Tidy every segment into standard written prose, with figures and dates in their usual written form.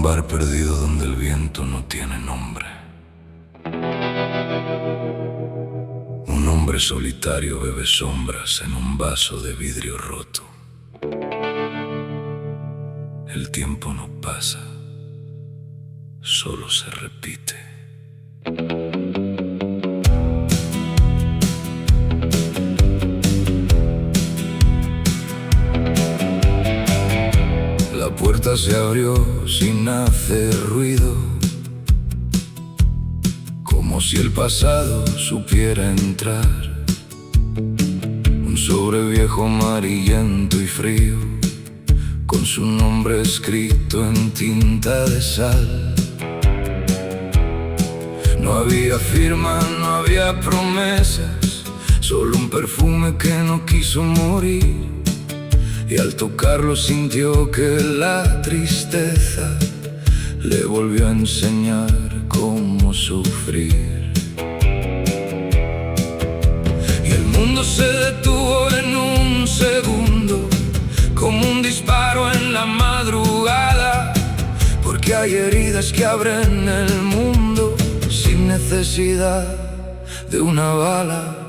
bar perdido donde el viento no tiene nombre. Un hombre solitario bebe sombras en un vaso de vidrio roto. El tiempo no pasa, solo se repite. La puerta se abrió sin hacer ruido, como si el pasado supiera entrar. Un sobre viejo amarillento y frío, con su nombre escrito en tinta de sal. No había firma, no había promesas, solo un perfume que no quiso morir. Y al tocarlo sintió que la tristeza le volvió a enseñar cómo sufrir. Y el mundo se detuvo en un segundo, como un disparo en la madrugada, porque hay heridas que abren el mundo sin necesidad de una bala.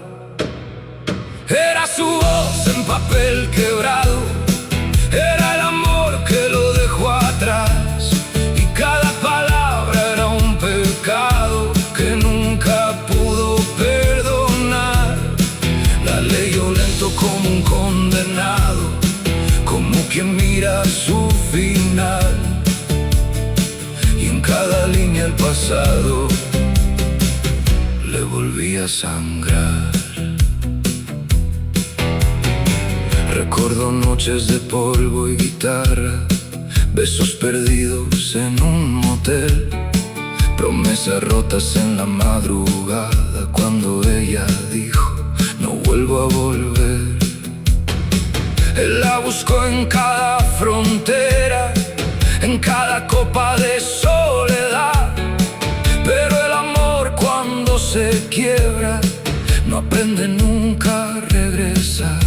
Era su voz en papel quebrado, era el amor que lo dejó atrás, y cada palabra era un pecado que nunca pudo perdonar. La leyó lento como un condenado, como quien mira su final, y en cada línea el pasado le volvía a sangrar. Recuerdo noches de polvo y guitarra, besos perdidos en un motel, promesas rotas en la madrugada, cuando ella dijo no vuelvo a volver. Él la buscó en cada frontera, en cada copa de soledad, pero el amor cuando se quiebra no aprende nunca a regresar.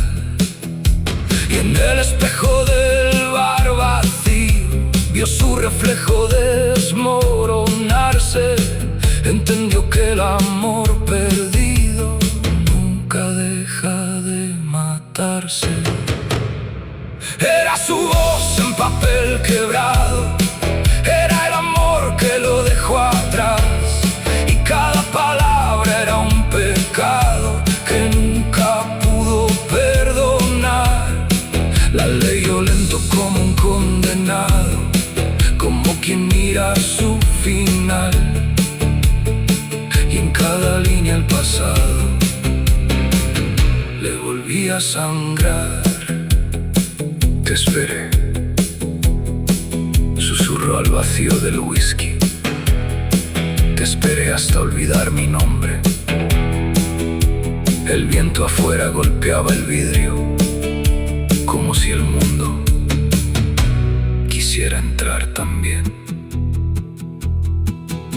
Y en el espejo del bar vacío vio su reflejo desmoronarse. Entendió que el amor perdido nunca deja de matarse. Era su voz en papel quebrado, era el amor que lo dejó atrás, y cada palabra era un pecado que nunca pudo perdonar. La leyó lento como un condenado, como quien mira su final, y en cada línea el pasado le volvía a sangrar. Te esperé, susurró al vacío del whisky. Te esperé hasta olvidar mi nombre. El viento afuera golpeaba el vidrio, como si el mundo quisiera entrar también.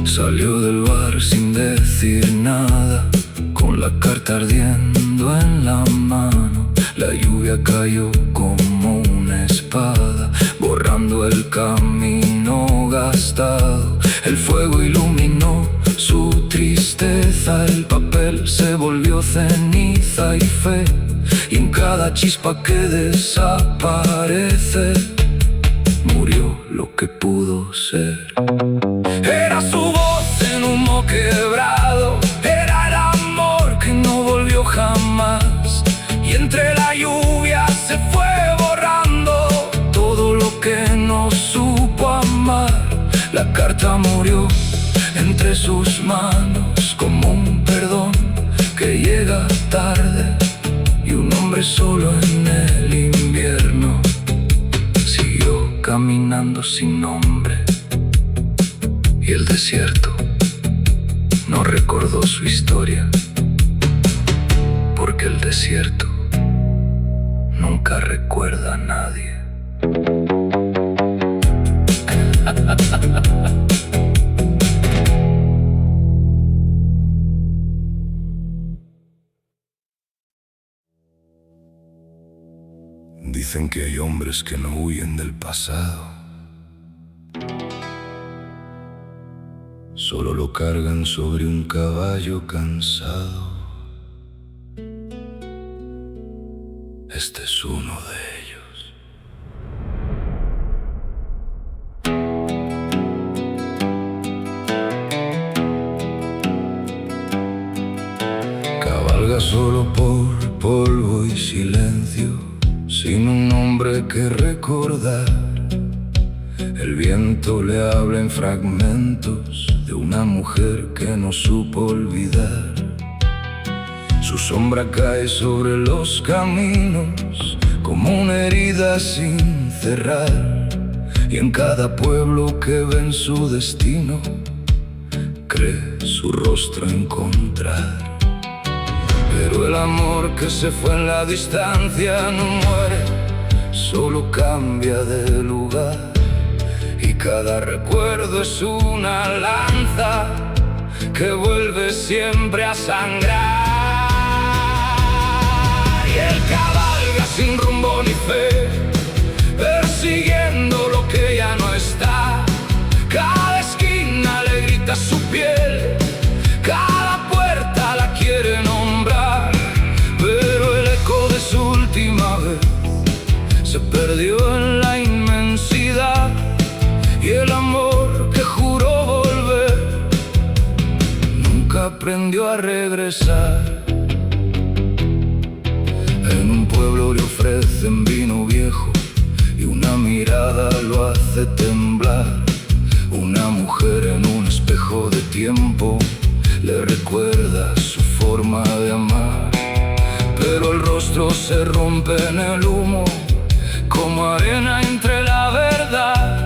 Salió del bar sin decir nada, con la carta ardiendo en la mano. La lluvia cayó como una espada, borrando el camino gastado. El fuego iluminó su tristeza, el papel se volvió ceniza y fe, y en cada chispa que desaparece murió lo que pudo ser. Era su voz en humo quebrado, era el amor que no volvió jamás, y entre la lluvia se fue borrando todo lo que no supo amar. La carta murió entre sus manos como un perdón que llega tarde, y un hombre solo en el invierno siguió caminando sin nombre. Y el desierto no recordó su historia, porque el desierto nunca recuerda a nadie. Dicen que hay hombres que no huyen del pasado, solo lo cargan sobre un caballo cansado. Este es uno de ellos. Cabalga solo por polvo y silencio, sin un nombre que recordar. El viento le habla en fragmentos de una mujer que no supo olvidar. Su sombra cae sobre los caminos como una herida sin cerrar, y en cada pueblo que ve en su destino cree su rostro encontrar. Pero el amor que se fue en la distancia no muere, solo cambia de lugar. Y cada recuerdo es una lanza que vuelve siempre a sangrar. Y él cabalga sin rumbo ni fe, persiguiendo lo que ya no está. Cada esquina le grita su piel, cada puerta la quiere nombrar. Pero el eco de su última vez se perdió en la inmensidad. Y el amor que juró volver nunca aprendió a regresar. En un pueblo le ofrecen vino viejo y una mirada lo hace temblar. Una mujer en un espejo de tiempo le recuerda su forma de amar. Pero el rostro se rompe en el humo como arena entre la verdad.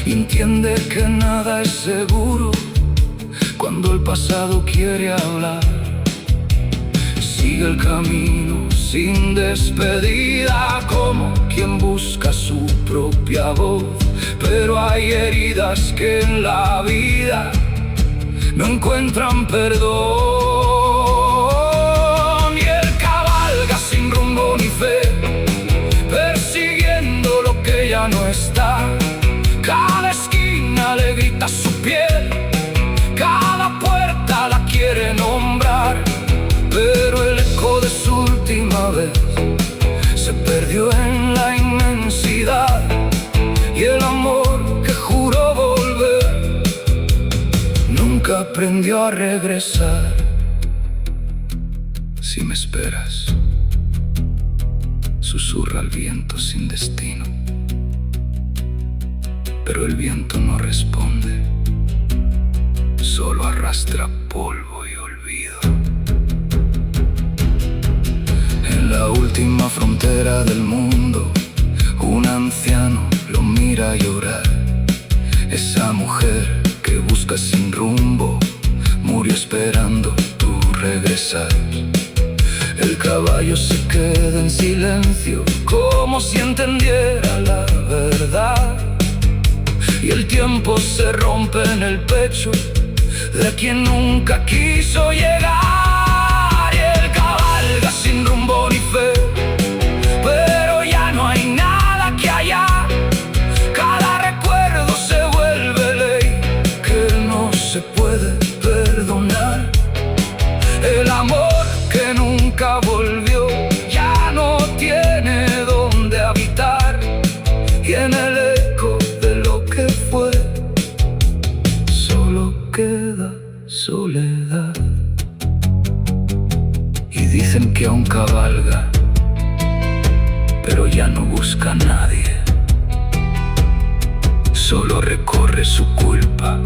Entiende que nada es seguro cuando el pasado quiere hablar. Sigue el camino sin despedida, como quien busca su propia voz. Pero hay heridas que en la vida no encuentran perdón. Y él cabalga sin rumbo ni fe, persiguiendo lo que ya no está. Cada esquina le grita su piel, cada puerta la quiere nombrar. Pero el eco de su última vez se perdió en la inmensidad. Y el amor que juró volver nunca aprendió a regresar. Si me esperas, susurra el viento sin destino. Pero el viento no responde, solo arrastra polvo y olvido. En la última frontera del mundo, un anciano lo mira llorar. Esa mujer que busca sin rumbo murió esperando tu regresar. El caballo se queda en silencio, como si entendiera la verdad. Y el tiempo se rompe en el pecho de quien nunca quiso llegar. Y él cabalga sin rumbo ni fe, pero ya no hay nada que hallar. Cada recuerdo se vuelve ley que no se puede perdonar. El amor que nunca volvió ya no tiene dónde habitar. Y en el eco de lo que fue solo queda soledad. Y dicen que aún cabalga, pero ya no busca a nadie. Solo recorre su culpa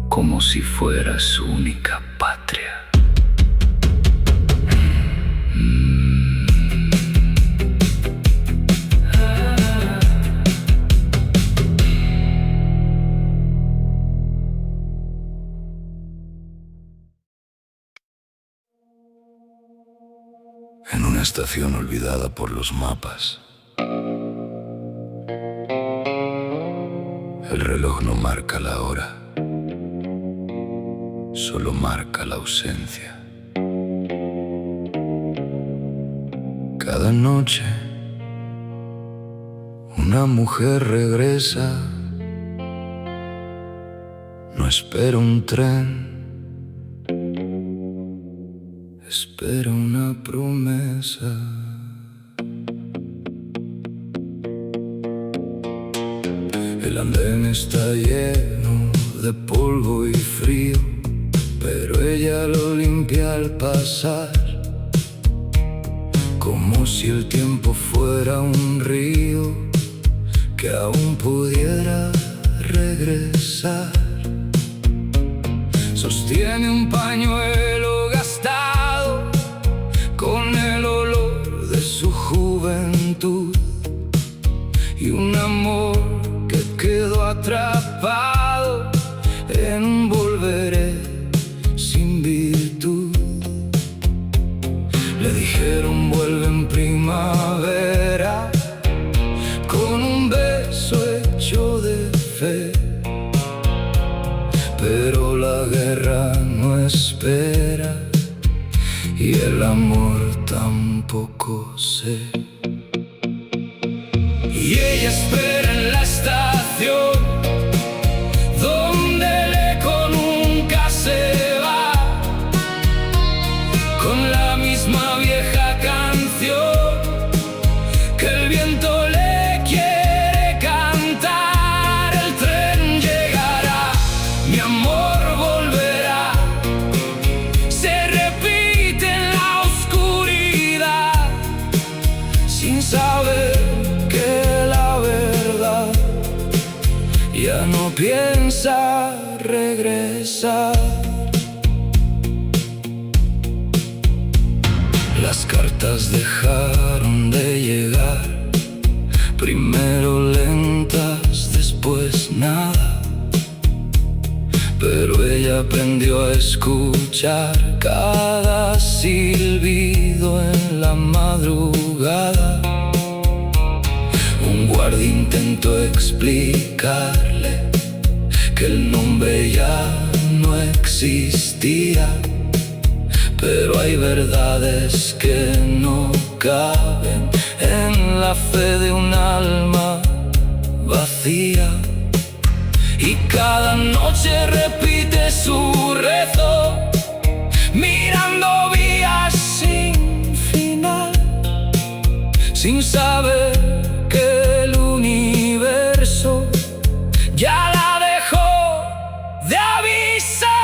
como si fuera su única patria. En una estación olvidada por los mapas, el reloj no marca la hora, solo marca la ausencia. Cada noche una mujer regresa No espero un tren, espero una promesa. El andén está lleno de polvo y frío, pero ella lo limpia al pasar, como si el tiempo fuera un río que aún pudiera regresar. Sostiene un pañuelo gastado con el olor de su juventud y un amor que quedó atrapado en un volveré sin virtud. Le dijeron vuelve en primavera con un beso hecho de fe, pero la guerra no espera y el amor tampoco sé. Y ella espera en la estación donde el eco nunca se va, con la misma vieja canción que el viento le quiere cantar. El tren llegará, mi amor volverá, se repite en la oscuridad, sin saber que la verdad ya no piensa regresar. Las cartas dejaron de llegar, primero lentas, después nada, pero ella aprendió a escuchar cada silbido en la madrugada. Un guardia intentó explicarle que el nombre ya no existía, pero hay verdades que no caben en la fe de un alma vacía. Y cada noche repite su rezo, mirando vías sin final, sin saber que el universo ya la dejó de avisar.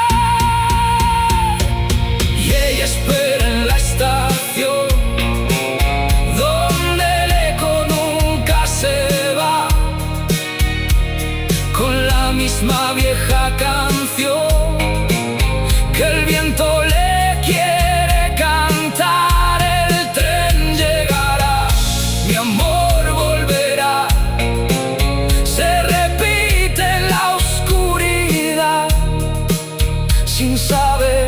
Y ella espera en la estación donde el eco nunca se va, con la misma vieja canción que el viento le quiere cantar. El tren llegará, mi amor volverá, se repite en la oscuridad, sin saber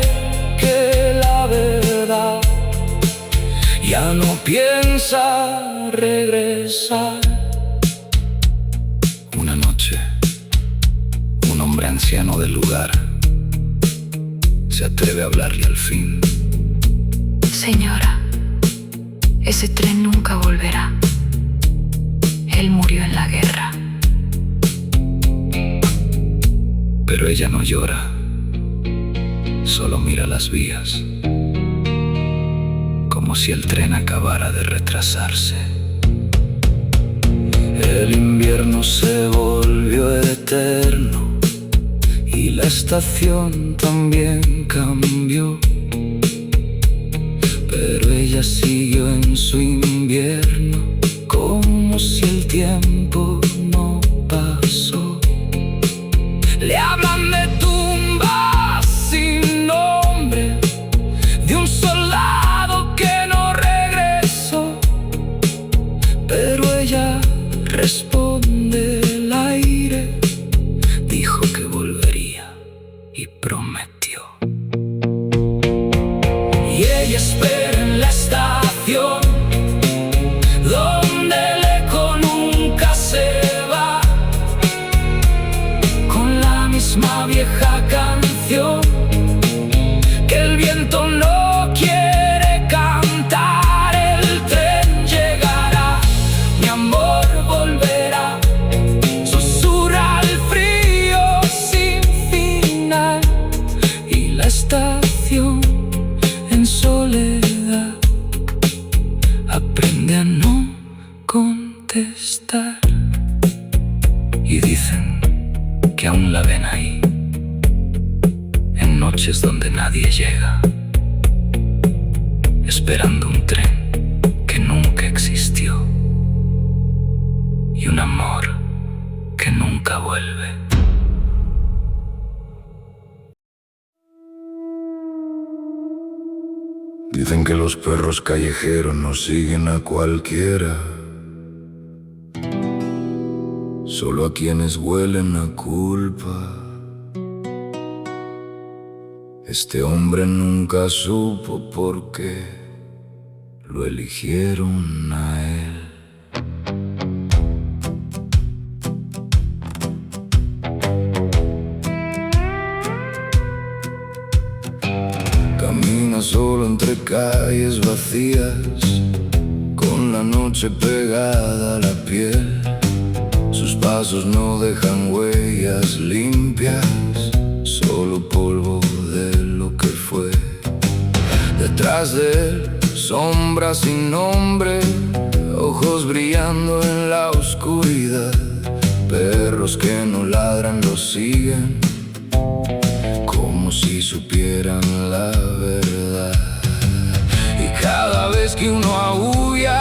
que la verdad ya no piensa regresar. Una noche, un hombre anciano del lugar se atreve a hablarle al fin. Señora, ese tren nunca volverá. Él murió en la guerra. Pero ella no llora, solo mira las vías, como si el tren acabara de retrasarse. El invierno se volvió eterno y la estación también cambió, pero ella siguió en su invierno, como si el tiempo no pasó. Le hablan de tumbas sin nombre, de un soldado que no regresó, pero ella responde: el aire dijo que volvería y prometió. Y ella espera en la estación donde el eco nunca se va, con la misma vieja canción que el viento no quiere cantar. El tren llegará, mi amor volverá, susurra el frío sin fin. contestar. Y dicen que aún la ven ahí, en noches donde nadie llega, esperando un tren que nunca existió y un amor que nunca vuelve. Dicen que los perros callejeros no siguen a cualquiera, solo a quienes huelen a culpa. Este hombre nunca supo por qué lo eligieron a él. Camina solo entre calles vacías, con la noche pegada a la piel. Sus pasos no dejan huellas limpias, solo polvo de lo que fue. Detrás de él, sombras sin nombre, ojos brillando en la oscuridad. Perros que no ladran lo siguen, como si supieran la verdad. Y cada vez que uno aúlla,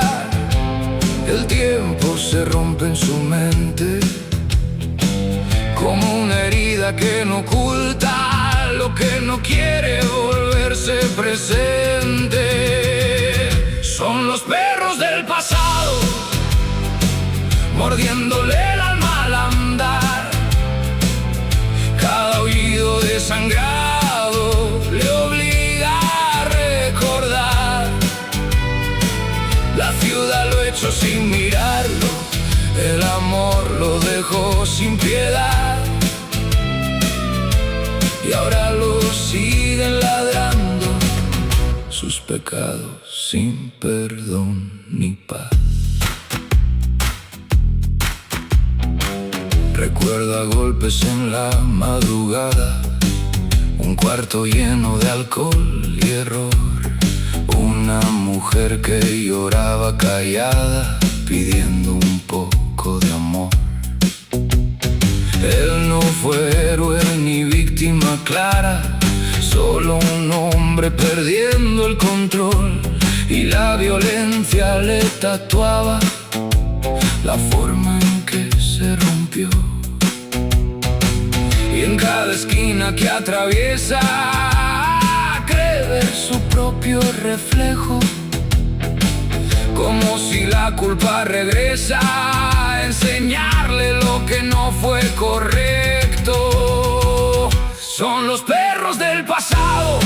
el tiempo se rompe en su mente, como una herida que no oculta lo que no quiere volverse presente. Son los perros del pasado, mordiéndole el alma al andar. Cada oído desangrado le obliga a recordar. La ciudad lo echó sin mirarlo, el amor lo dejó sin piedad, y ahora lo siguen ladrando sus pecados sin perdón ni paz. Recuerda golpes en la madrugada, un cuarto lleno de alcohol y error, una mujer que lloraba callada pidiendo un poco de amor. Él no fue héroe ni víctima clara, solo un hombre perdiendo el control, y la violencia le tatuaba la forma en que se rompió. Y en cada esquina que atraviesa cree ver su propio reflejo, como si la culpa regresa a enseñarle lo que no fue correcto. Son los perros del pasado,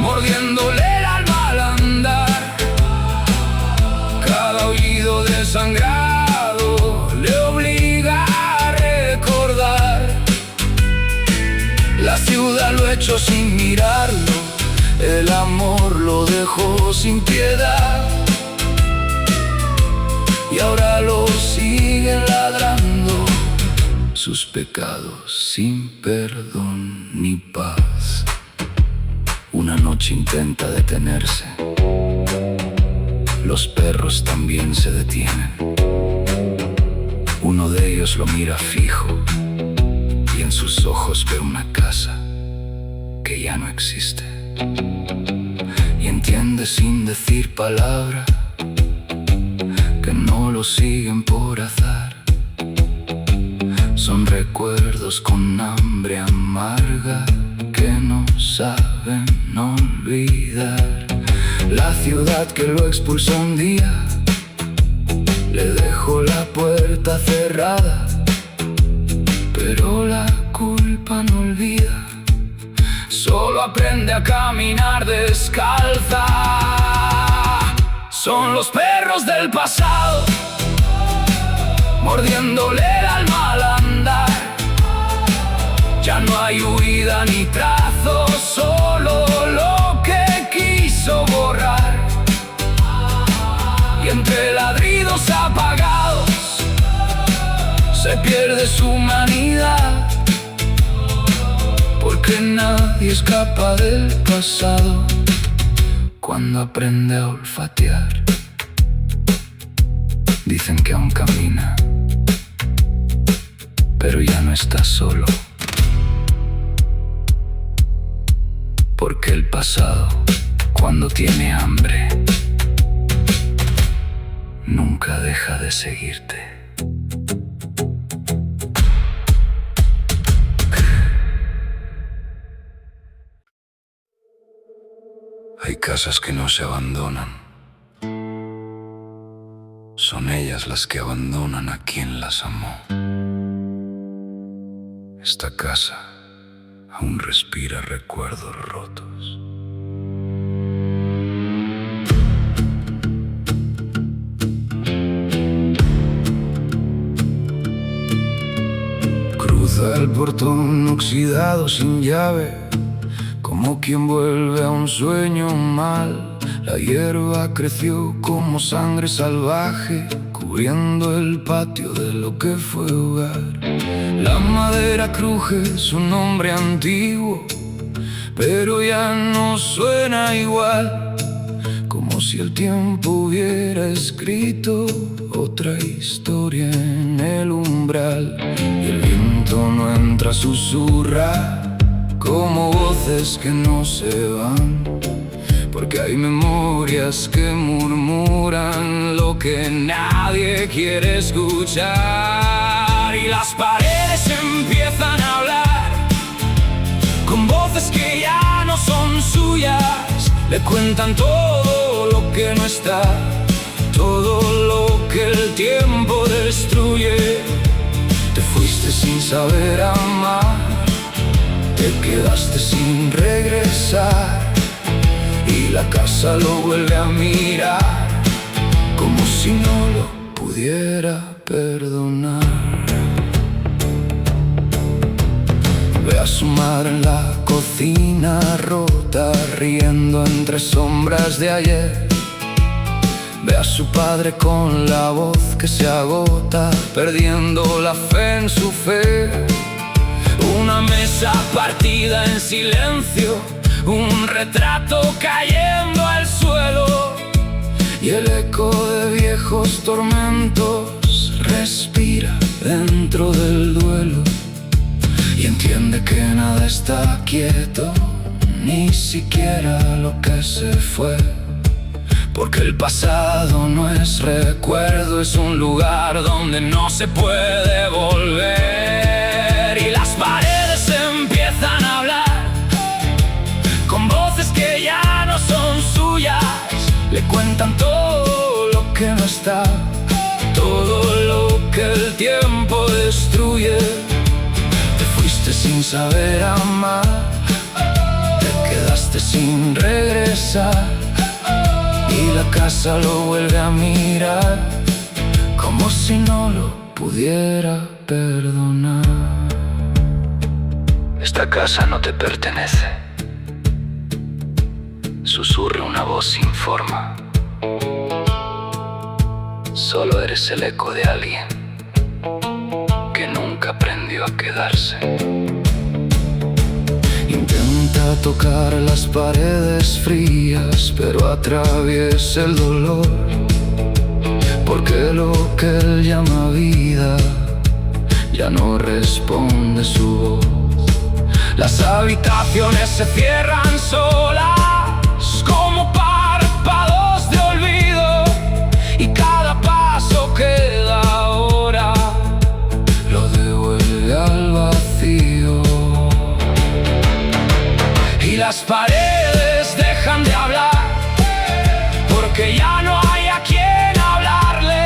mordiéndole el alma al andar. Cada oído desangrado le obliga a recordar. La ciudad lo echó sin mirarlo, el amor lo dejó sin piedad, y ahora lo siguen ladrando sus pecados sin perdón ni paz. Una noche intenta detenerse, los perros también se detienen. Uno de ellos lo mira fijo y en sus ojos ve una casa que ya no existe. Y entiende sin decir palabra que no lo siguen por azar. Son recuerdos con hambre amarga que no saben olvidar. La ciudad que lo expulsó un día le dejó la puerta cerrada, pero la culpa no olvida, solo aprende a caminar descalza. Son los perros del pasado, mordiéndole el alma al andar. Ya no hay huida ni trazo, solo lo que quiso borrar. Y entre ladridos apagados se pierde su humanidad, porque nadie escapa del pasado cuando aprende a olfatear. Dicen que aún camina, pero ya no está solo, porque el pasado, cuando tiene hambre, nunca deja de seguirte. Hay casas que no se abandonan. Son ellas las que abandonan a quien las amó. Esta casa aún respira recuerdos rotos. Cruza el portón oxidado sin llave, como quien vuelve a un sueño mal. La hierba creció como sangre salvaje, cubriendo el patio de lo que fue hogar. La madera cruje su nombre antiguo, pero ya no suena igual, como si el tiempo hubiera escrito otra historia en el umbral. Y el viento no entra, susurra como voces que no se van, porque hay memorias que murmuran lo que nadie quiere escuchar. Y las paredes empiezan a hablar con voces que ya no son suyas. Le cuentan todo lo que no está, todo lo que el tiempo destruye. Te fuiste sin saber amar, te quedaste sin regresar, y la casa lo vuelve a mirar como si no lo pudiera perdonar. Ve a su madre en la cocina rota, riendo entre sombras de ayer. Ve a su padre con la voz que se agota, perdiendo la fe en su fe. Una mesa partida en silencio, un retrato cayendo al suelo, y el eco de viejos tormentos respira dentro del duelo. Y entiende que nada está quieto, ni siquiera lo que se fue, porque el pasado no es recuerdo, es un lugar donde no se puede volver. Y las paredes empiezan a hablar con voces que ya no son suyas. Le cuentan todo lo que no está, todo lo que el tiempo destruye. Te fuiste sin saber amar, te quedaste sin regresar, y la casa lo vuelve a mirar como si no lo pudiera perdonar. Esta casa no te pertenece, susurra una voz sin forma. Solo eres el eco de alguien que nunca aprendió a quedarse. Intenta tocar las paredes frías, pero atraviesa el dolor, porque lo que él llama vida ya no responde su voz. Las habitaciones se cierran solas como párpados de olvido, y cada paso que da ahora lo devuelve al vacío. Y las paredes dejan de hablar, porque ya no hay a quien hablarle.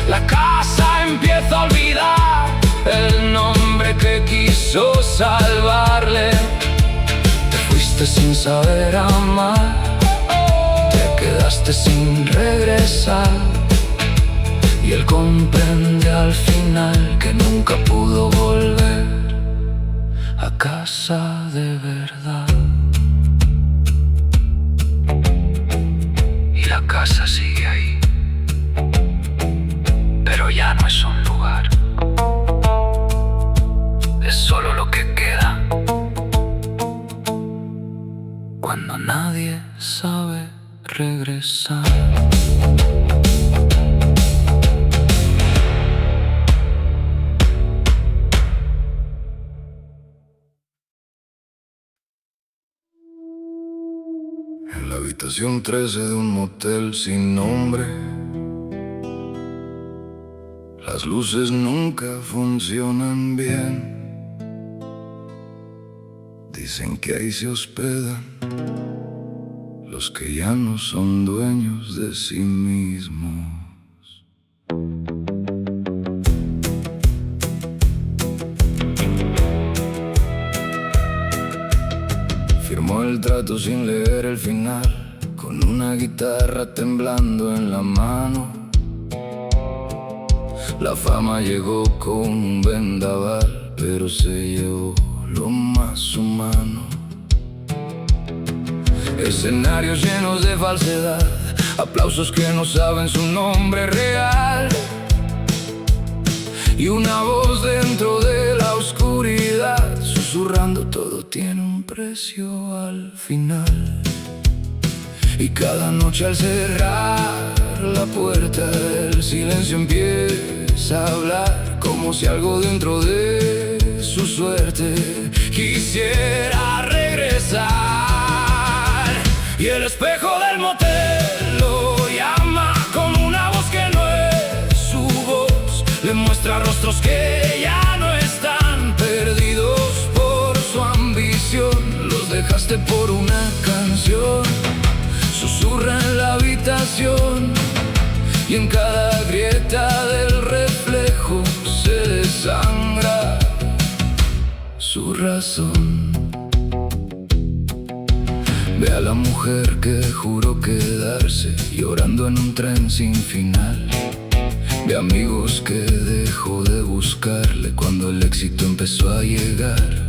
La casa empieza a olvidar el nombre que quiso salvarle. Te fuiste sin saber amar, te quedaste sin regresar, y él comprende al final que nunca pudo volver a casa de verdad. Y la casa sigue ahí, pero ya no es un lugar, es solo lo que queda cuando nadie sabe regresar. habitación 13 de un motel sin nombre. Las luces nunca funcionan bien. Dicen que ahí se hospedan los que ya no son dueños de sí mismos. Firmó el trato sin leer el final, con una guitarra temblando en la mano. La fama llegó con un vendaval, pero se llevó lo más humano. Escenarios llenos de falsedad, aplausos que no saben su nombre real, y una voz dentro de la oscuridad susurrando: todo tiene un precio al final. Y cada noche al cerrar la puerta, el silencio empieza a hablar, como si algo dentro de su suerte quisiera regresar. Y el espejo del motel lo llama con una voz que no es su voz. Le muestra rostros que ya no están, perdidos por su ambición. Los dejaste por una canción. Susurra en la habitación, y en cada grieta del reflejo se desangra su razón. Ve a la mujer que juró quedarse llorando en un tren sin final. Ve amigos que dejó de buscarle cuando el éxito empezó a llegar.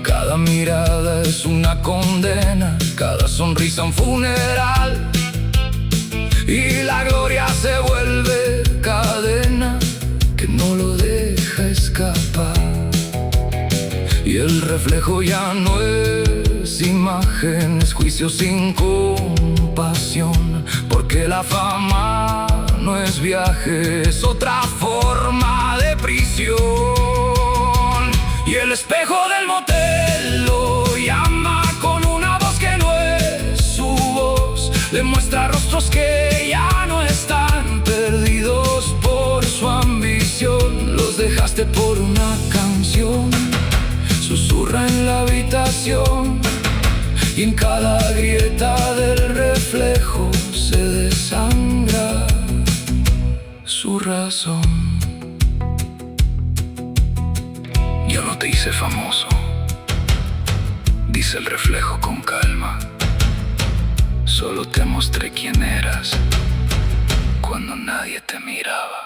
Cada mirada es una condena, cada sonrisa un funeral, y la gloria se vuelve cadena que no lo deja escapar. Y el reflejo ya no es imagen, es juicio sin compasión, porque la fama no es viaje, es otra forma de prisión. Y el espejo del motel lo llama con una voz que no es su voz. Le muestra rostros que ya no están, perdidos por su ambición. Los dejaste por una canción. Susurra en la habitación, y en cada grieta del reflejo se desangra su razón. Yo no te hice famoso, dice el reflejo con calma. Solo te mostré quién eras cuando nadie te miraba.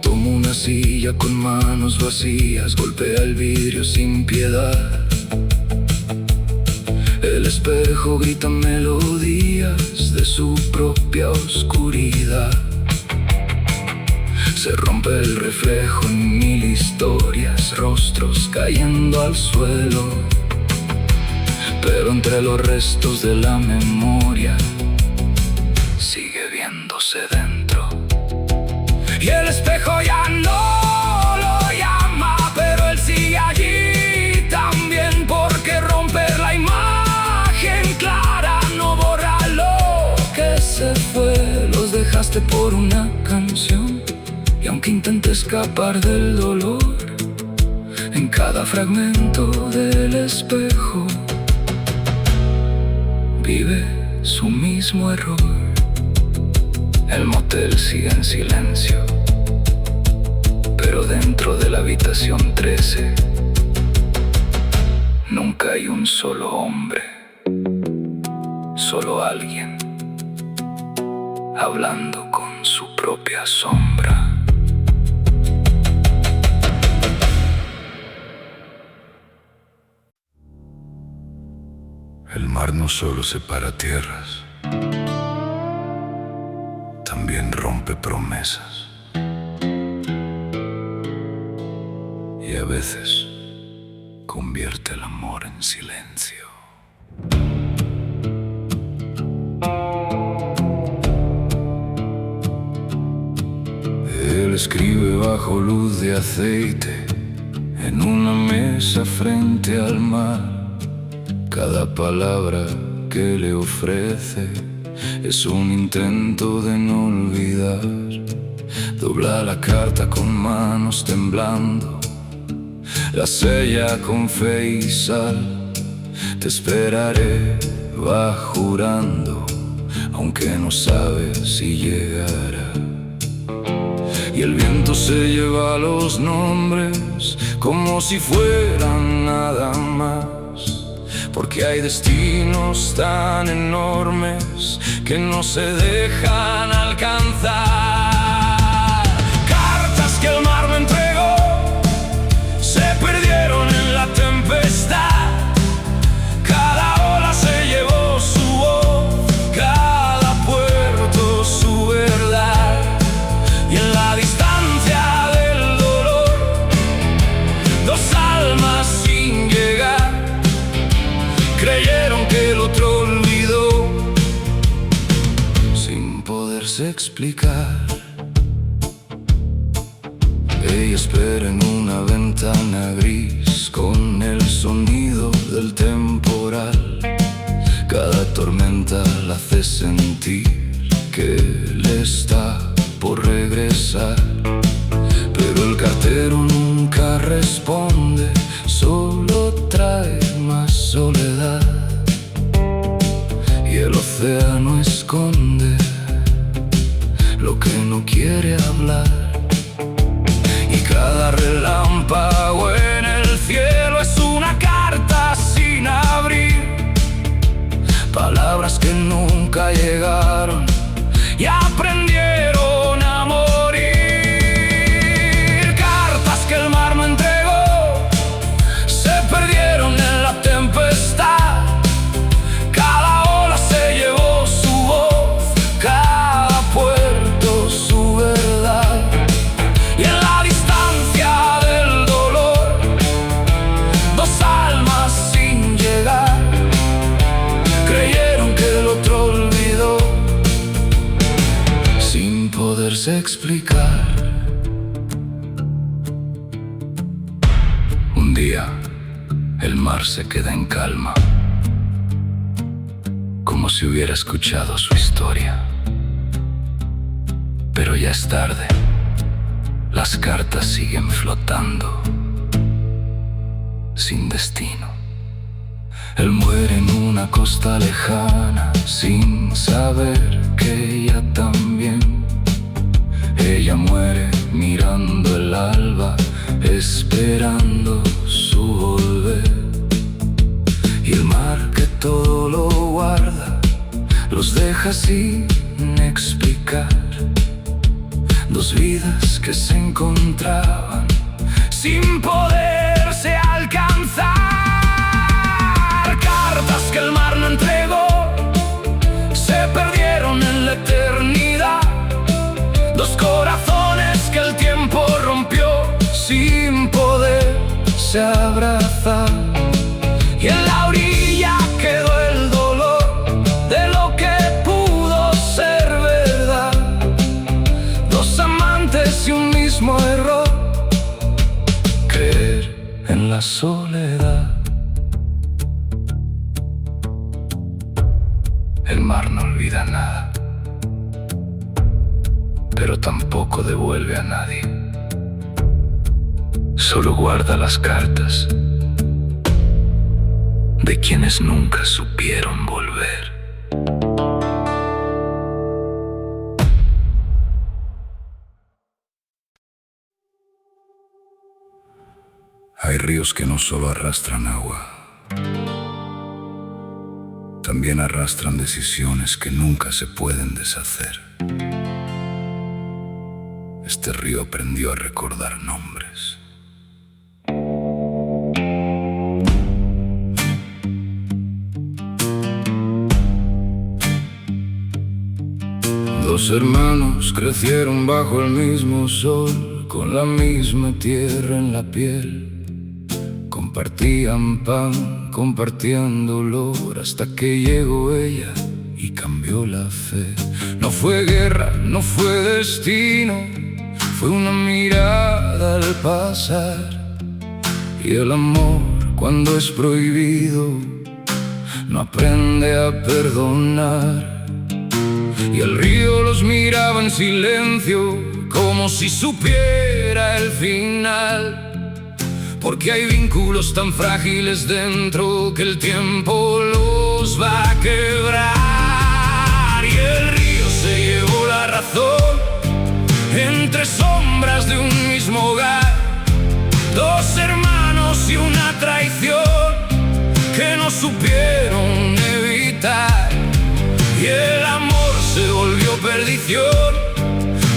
Tomo una silla con manos vacías, golpea el vidrio sin piedad. El espejo grita melodías de su propia oscuridad. Se rompe el reflejo en mil historias, rostros cayendo al suelo, pero entre los restos de la memoria sigue viéndose dentro. Y el espejo ya no lo llama, pero él sigue allí también, porque romper la imagen clara no borra lo que se fue. Los dejaste por una canción, y aunque intente escapar del dolor, en cada fragmento del espejo vive su mismo error. El motel sigue en silencio, pero dentro de la habitación 13 nunca hay un solo hombre, solo alguien hablando con su propia sombra. El mar no solo separa tierras, también rompe promesas. Y a veces convierte el amor en silencio. Él escribe bajo luz de aceite en una mesa frente al mar. Cada palabra que le ofrece es un intento de no olvidar. Dobla la carta con manos temblando, la sella con fe y sal. Te esperaré, va jurando, aunque no sabe si llegará. Y el viento se lleva los nombres como si fueran nada más, porque hay destinos tan enormes que no se dejan alcanzar. Cartas que el mar me entregó se perdieron en la tempestad. Cada ola se llevó su voz, cada puerto su verdad. Y en la distancia del dolor, dos almas sin llegar creyeron que el otro olvidó, sin poderse explicar. Ella espera en una ventana gris con el sonido del temporal. Cada tormenta la hace sentir que él está por regresar. Pero el cartero nunca responde, solo trae más soledad. Y el océano esconde lo que no quiere hablar. Y cada relámpago en el cielo es una carta sin abrir, palabras que nunca llegaron y aprendieron a morir. Cartas que el mar me entregó se perdieron en la tempestad. Cada ola se llevó su voz, cada puerto su verdad. Y en la distancia del dolor, dos almas sin llegar creyeron que el otro olvidó, sin poderse explicar. Un día el mar se queda en calma, como si hubiera escuchado su historia. Pero ya es tarde, las cartas siguen flotando, sin destino. Él muere en una costa lejana, sin saber que ella también. Ella muere mirando el alba, esperando su volver. Y el mar que todo lo guarda, los deja sin explicar. Dos vidas que se encontraban sin poderse alcanzar. Cartas que el mar no entregó se perdieron en la eternidad. Dos corazones que el tiempo rompió sin poderse abrazar. Y en la orilla quedó el dolor de lo que pudo ser verdad. Dos amantes y un mismo error, creer en la soledad. El mar no olvida nada, pero tampoco devuelve a nadie. Solo guarda las cartas de quienes nunca supieron volver. Hay ríos que no solo arrastran agua, también arrastran decisiones que nunca se pueden deshacer. Este río aprendió a recordar nombres. Dos hermanos crecieron bajo el mismo sol, con la misma tierra en la piel. Compartían pan, compartían dolor, hasta que llegó ella y cambió la fe. No fue guerra, no fue destino, fue una mirada al pasar. Y el amor, cuando es prohibido, no aprende a perdonar. Y el río los miraba en silencio, como si supiera el final. Porque hay vínculos tan frágiles dentro que el tiempo los va a quebrar. Y el río se llevó la razón entre sombras de un mismo hogar. Dos hermanos y una traición que no supieron evitar. Y el amor se volvió perdición,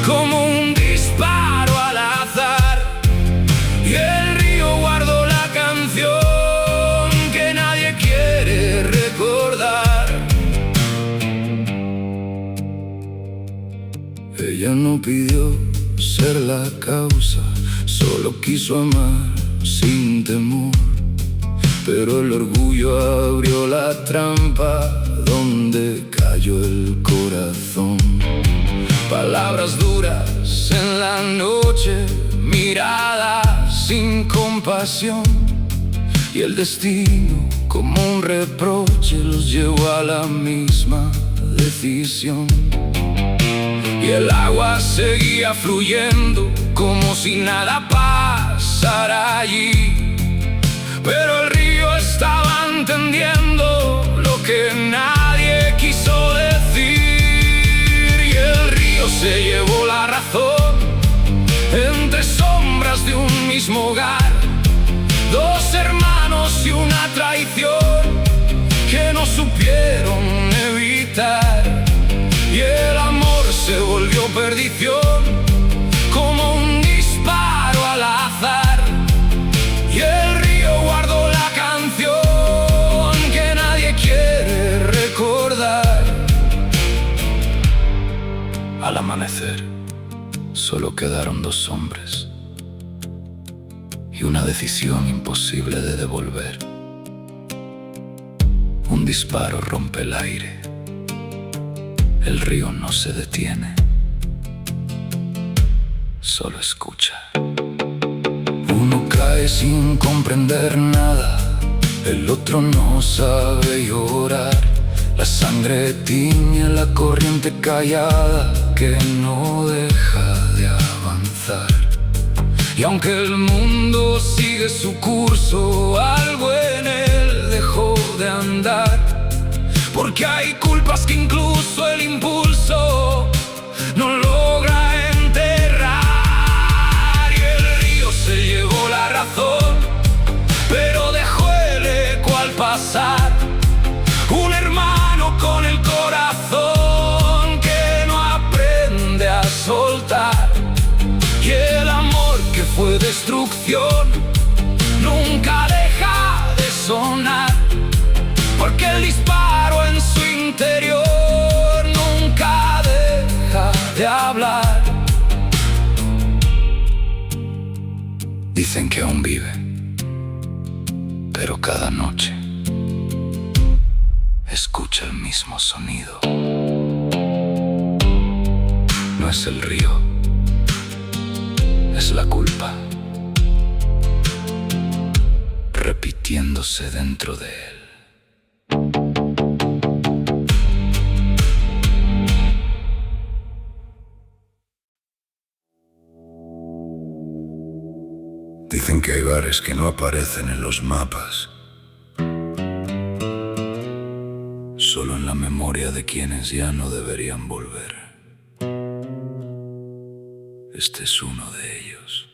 como un disparo al azar. Y el río guardó la canción que nadie quiere recordar. Ella no pidió ser la causa, solo quiso amar sin temor. Pero el orgullo abrió la trampa donde cayó el corazón. Palabras duras en la noche, miradas sin compasión. Y el destino, como un reproche, los llevó a la misma decisión. Y el agua seguía fluyendo como si nada pasara allí. Pero el río estaba entendiendo lo que nadie quiso decir. Y el río se llevó la razón entre sombras de un mismo hogar. Dos hermanos y una traición que no supieron evitar. Y el amor se volvió perdición, como un disparo al azar. Y el río guardó la canción que nadie quiere recordar. Al amanecer, solo quedaron dos hombres y una decisión imposible de devolver. Un disparo rompe el aire, el río no se detiene, solo escucha. Uno cae sin comprender nada, el otro no sabe llorar. La sangre tiñe la corriente callada que no deja de avanzar. Y aunque el mundo sigue su curso, algo en él dejó de andar. Porque hay culpas que incluso el impulso no logra enterrar. Y el río se llevó la razón, pero dejó el eco al pasar. Un hermano con el corazón que no aprende a soltar. Y el amor que fue destrucción nunca deja de sonar. Porque el disparo en su interior nunca deja de hablar. Dicen que aún vive, pero cada noche escucha el mismo sonido. No es el río, es la culpa, repitiéndose dentro de él. Dicen que hay bares que no aparecen en los mapas, solo en la memoria de quienes ya no deberían volver. Este es uno de ellos.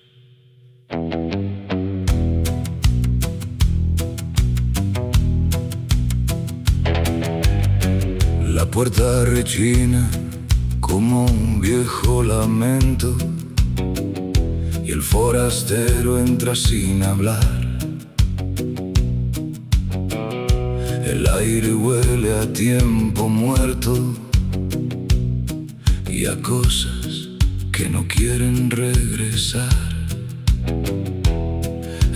La puerta rechina como un viejo lamento, y el forastero entra sin hablar. El aire huele a tiempo muerto y a cosas que no quieren regresar.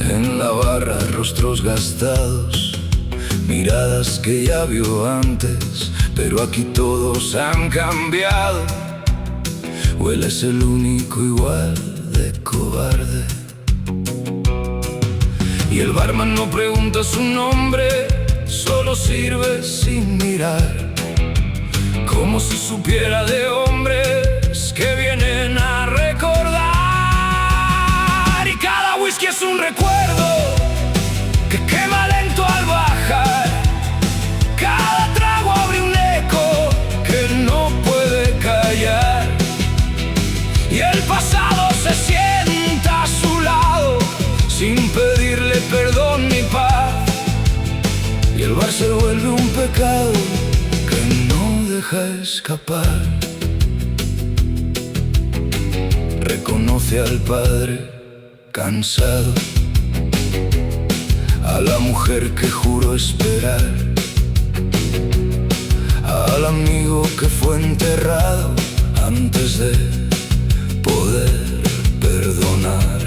En la barra rostros gastados, miradas que ya vio antes, pero aquí todos han cambiado. O él es el único igual de cobarde. Y el barman no pregunta su nombre, solo sirve sin mirar, como si supiera de hombres que vienen a recordar. Y cada whisky es un recuerdo que quema lento al bajar. Cada trago abre un eco que no puede callar, y el pasado se sienta a su lado sin pedirle perdón ni paz. Y el bar se vuelve un pecado que no deja escapar. Reconoce al padre cansado, a la mujer que juró esperar, al amigo que fue enterrado antes de poder perdonar.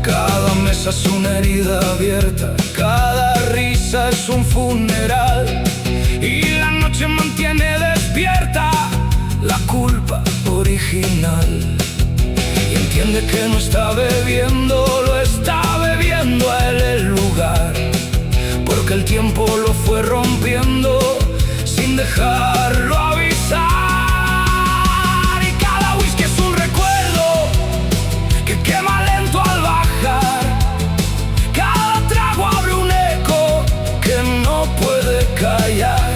Cada mesa es una herida abierta, cada risa es un funeral, y la noche mantiene despierta la culpa original. Y entiende que no está bebiendo, lo está bebiendo a él el lugar, porque el tiempo lo fue rompiendo sin dejarlo avisar. Y cada whisky es un recuerdo que quema lento al bajar. Cada trago abre un eco que no puede callar,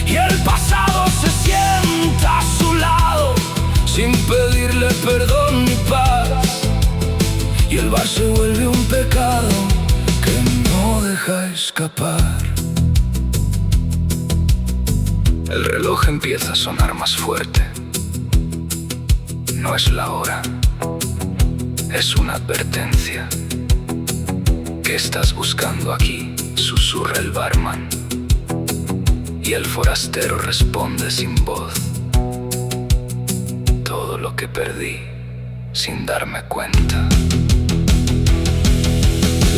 y el pasado se sienta a su lado sin pedirle perdón ni paz. Y el bar se vuelve un pecado que no deja escapar. El reloj empieza a sonar más fuerte. No es la hora, es una advertencia. ¿Qué estás buscando aquí?, susurra el barman, y el forastero responde sin voz: todo lo que perdí sin darme cuenta.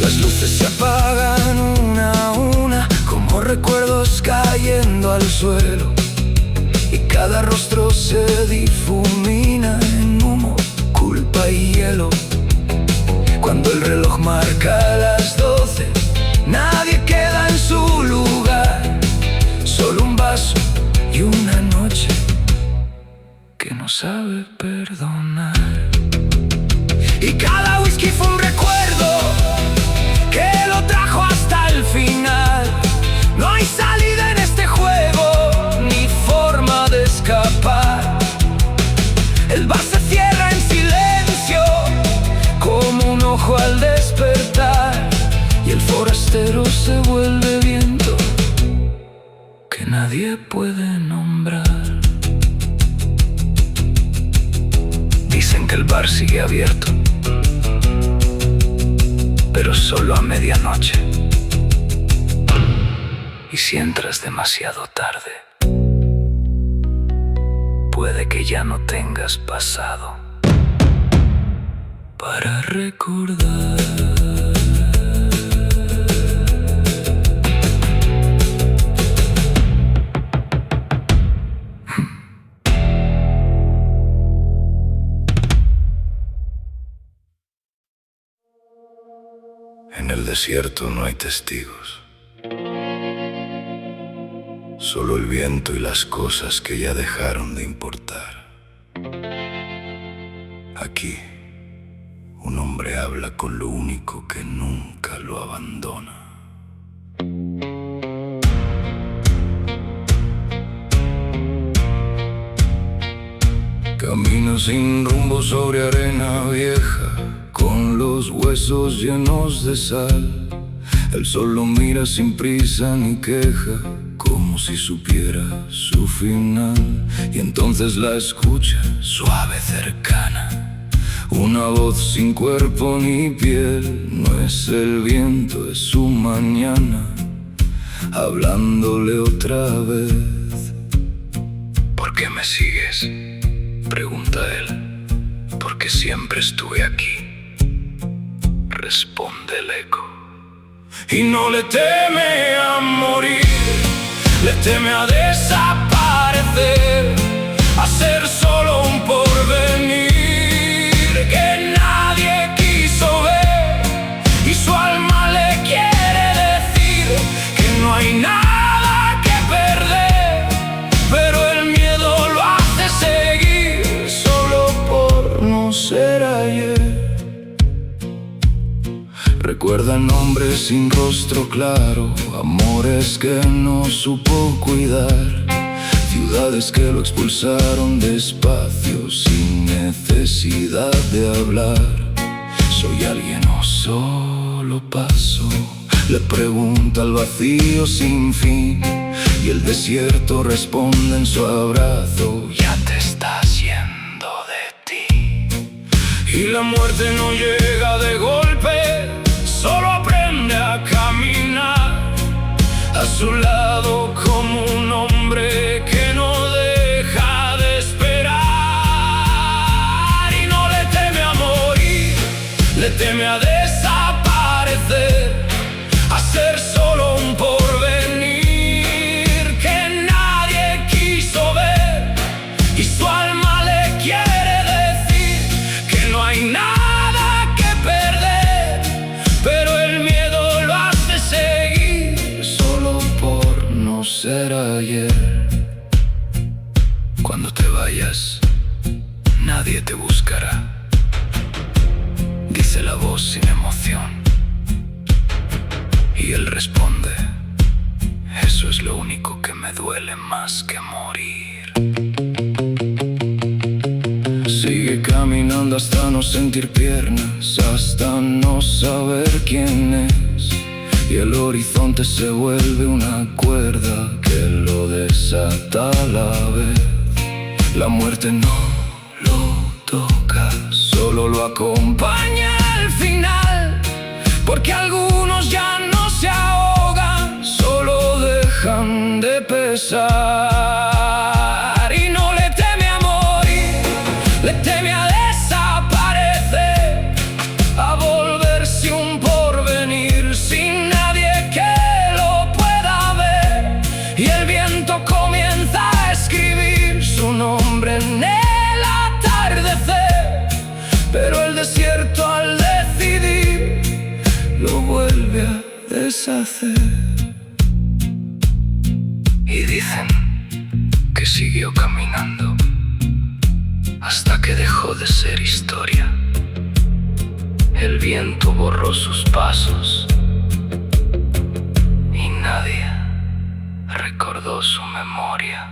Las luces se apagan una a una, como recuerdos cayendo al suelo, y cada rostro se difumina en humo, culpa y hielo. Cuando el reloj marca las 12, nadie queda en su lugar, solo un vaso y una noche que no sabe perdonar. Y cada whisky fue un recuerdo que lo trajo hasta el final. No hay salida en este juego, ni forma de escapar. El bar se cierra en silencio, como un ojo al despertar, y el forastero se vuelve viento que nadie puede nombrar. Dicen que el bar sigue abierto, pero solo a medianoche. Y si entras demasiado tarde, puede que ya no tengas pasado para recordar. En el desierto no hay testigos, solo el viento y las cosas que ya dejaron de importar. Aquí, un hombre habla con lo único que nunca lo abandona. Camino sin rumbo sobre arena vieja, con los huesos llenos de sal. Él solo mira sin prisa ni queja, como si supiera su final. Y entonces la escucha, suave, cercana, una voz sin cuerpo ni piel. No es el viento, es su mañana, hablándole otra vez. ¿Por qué me sigues?, pregunta él. Porque siempre estuve aquí, responde el eco. Y no le teme a morir, le teme a desaparecer, a ser solo un porvenir que nadie quiso ver, y su alma le quiere Quedan hombres sin rostro claro, amores que no supo cuidar, ciudades que lo expulsaron despacio sin necesidad de hablar. ¿Soy alguien o solo paso? Le pregunta al vacío sin fin, y el desierto responde en su abrazo: ya te estás yendo de ti. Y la muerte no llega de golpe, solo aprende a caminar a su lado como un hombre que no deja de esperar. Y no le teme a morir, le teme a desaparecer, a ser solo un porvenir que nadie quiso ver. Y su alma le quiere decir que no hay nada que perder, pero el miedo lo hace seguir solo por no ser ayer. Cuando te vayas, nadie te buscará, dice la voz sin emoción. Y él responde: eso es lo único que me duele más que morir. Sigue caminando hasta no sentir piernas, hasta no saber quién es. Y el horizonte se vuelve una cuerda que lo desata a la vez. La muerte no lo toca, solo lo acompaña al final, porque algunos ya no se ahogan, solo dejan de pesar. Y no le teme a morir, le teme a desaparecer, a volverse un porvenir sin nadie que lo pueda ver. Y el viento comienza a escribir su nombre en el atardecer, pero el desierto al decidir lo vuelve a deshacer. Y dicen que siguió caminando hasta que dejó de ser historia. El viento borró sus pasos y nadie recordó su memoria.